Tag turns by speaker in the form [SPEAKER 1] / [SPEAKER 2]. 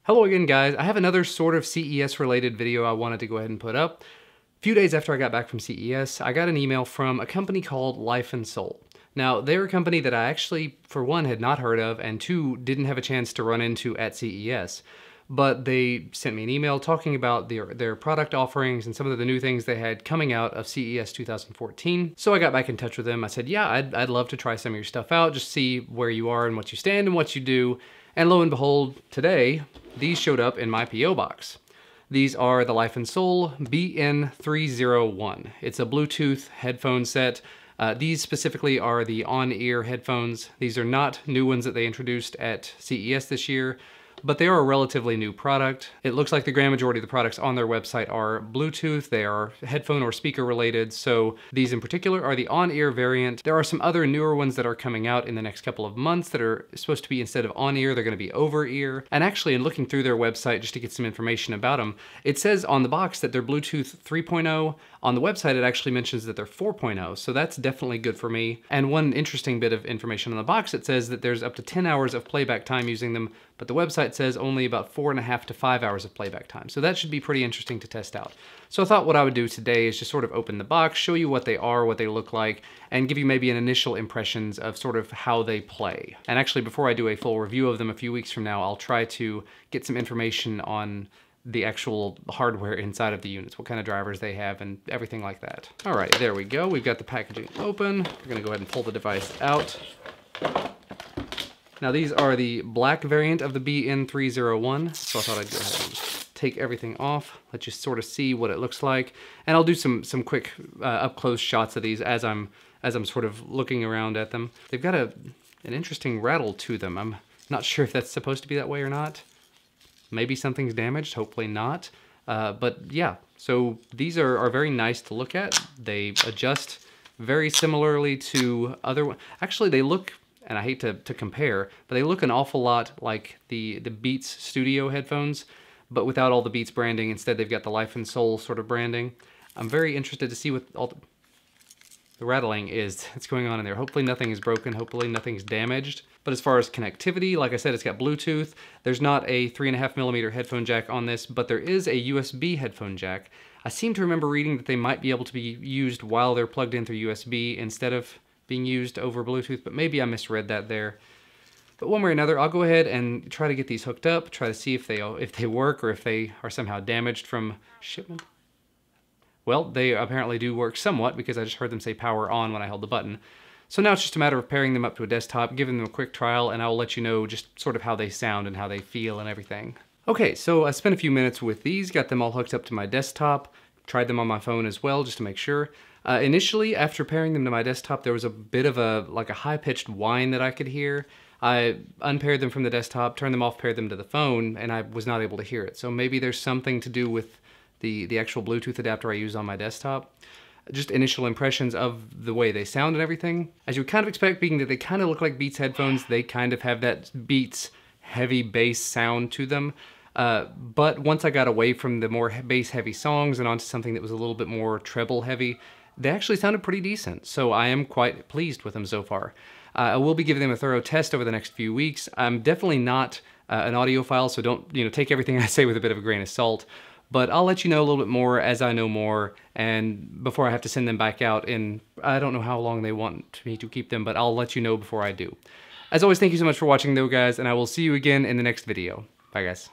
[SPEAKER 1] Hello again, guys. I have another sort of CES related video I wanted to go ahead and put up. A few days after I got back from CES, I got an email from a company called LifeNSoul. Now, they're a company that I actually, for one, had not heard of, and two, didn't have a chance to run into at CES. But they sent me an email talking about their product offerings and some of the new things they had coming out of CES 2014. So I got back in touch with them. I said, yeah, I'd love to try some of your stuff out, just see where you are and what you stand and what you do. And lo and behold, today, these showed up in my P.O. box. These are the LifeNSoul BN301. It's a Bluetooth headphone set. These specifically are the on-ear headphones. These are not new ones that they introduced at CES this year, but they are a relatively new product. It looks like the grand majority of the products on their website are Bluetooth. They are headphone or speaker related, so these in particular are the on-ear variant. There are some other newer ones that are coming out in the next couple of months that are supposed to be, instead of on-ear, they're gonna be over-ear. And actually, in looking through their website just to get some information about them, it says on the box that they're Bluetooth 3.0. On the website, it actually mentions that they're 4.0, so that's definitely good for me. And one interesting bit of information on the box, it says that there's up to 10 hours of playback time using them, but the website says only about 4.5 to 5 hours of playback time. So that should be pretty interesting to test out. So I thought what I would do today is just sort of open the box, show you what they are, what they look like, and give you maybe an initial impressions of sort of how they play. And actually, before I do a full review of them a few weeks from now, I'll try to get some information on the actual hardware inside of the units, what kind of drivers they have and everything like that. All right, there we go. We've got the packaging open. We're gonna go ahead and pull the device out. Now these are the black variant of the BN301, so I thought I'd go ahead and take everything off, let you sort of see what it looks like. And I'll do some quick up-close shots of these as I'm sort of looking around at them. They've got an interesting rattle to them. I'm not sure if that's supposed to be that way or not. Maybe something's damaged, hopefully not. But yeah, so these are very nice to look at. They adjust very similarly to other ones. Actually, they look, and I hate to compare, but they look an awful lot like the Beats Studio headphones, but without all the Beats branding. Instead, they've got the LifeNSoul sort of branding. I'm very interested to see what all the rattling is that's going on in there. Hopefully nothing is broken, hopefully nothing's damaged. But as far as connectivity, like I said, it's got Bluetooth. There's not a 3.5mm headphone jack on this, but there is a USB headphone jack. I seem to remember reading that they might be able to be used while they're plugged in through USB instead of being used over Bluetooth, but maybe I misread that there. But one way or another, I'll go ahead and try to get these hooked up, try to see if they work or if they are somehow damaged from shipment. Well, they apparently do work somewhat because I just heard them say power on when I held the button. So now it's just a matter of pairing them up to a desktop, giving them a quick trial, and I'll let you know just sort of how they sound and how they feel and everything. Okay, so I spent a few minutes with these, got them all hooked up to my desktop, tried them on my phone as well just to make sure. Initially, after pairing them to my desktop, there was a bit of a high-pitched whine that I could hear. I unpaired them from the desktop, turned them off, paired them to the phone, and I was not able to hear it. So maybe there's something to do with the actual Bluetooth adapter I use on my desktop. Just initial impressions of the way they sound and everything. As you would kind of expect, being that they kind of look like Beats headphones, they kind of have that Beats heavy bass sound to them. But once I got away from the more bass heavy songs and onto something that was a little bit more treble heavy, they actually sounded pretty decent. So I am quite pleased with them so far. I will be giving them a thorough test over the next few weeks. I'm definitely not an audiophile, so don't take everything I say with a bit of a grain of salt. But I'll let you know a little bit more as I know more, and before I have to send them back out in, I don't know how long they want me to keep them, but I'll let you know before I do. As always, thank you so much for watching though, guys, and I will see you again in the next video. Bye, guys.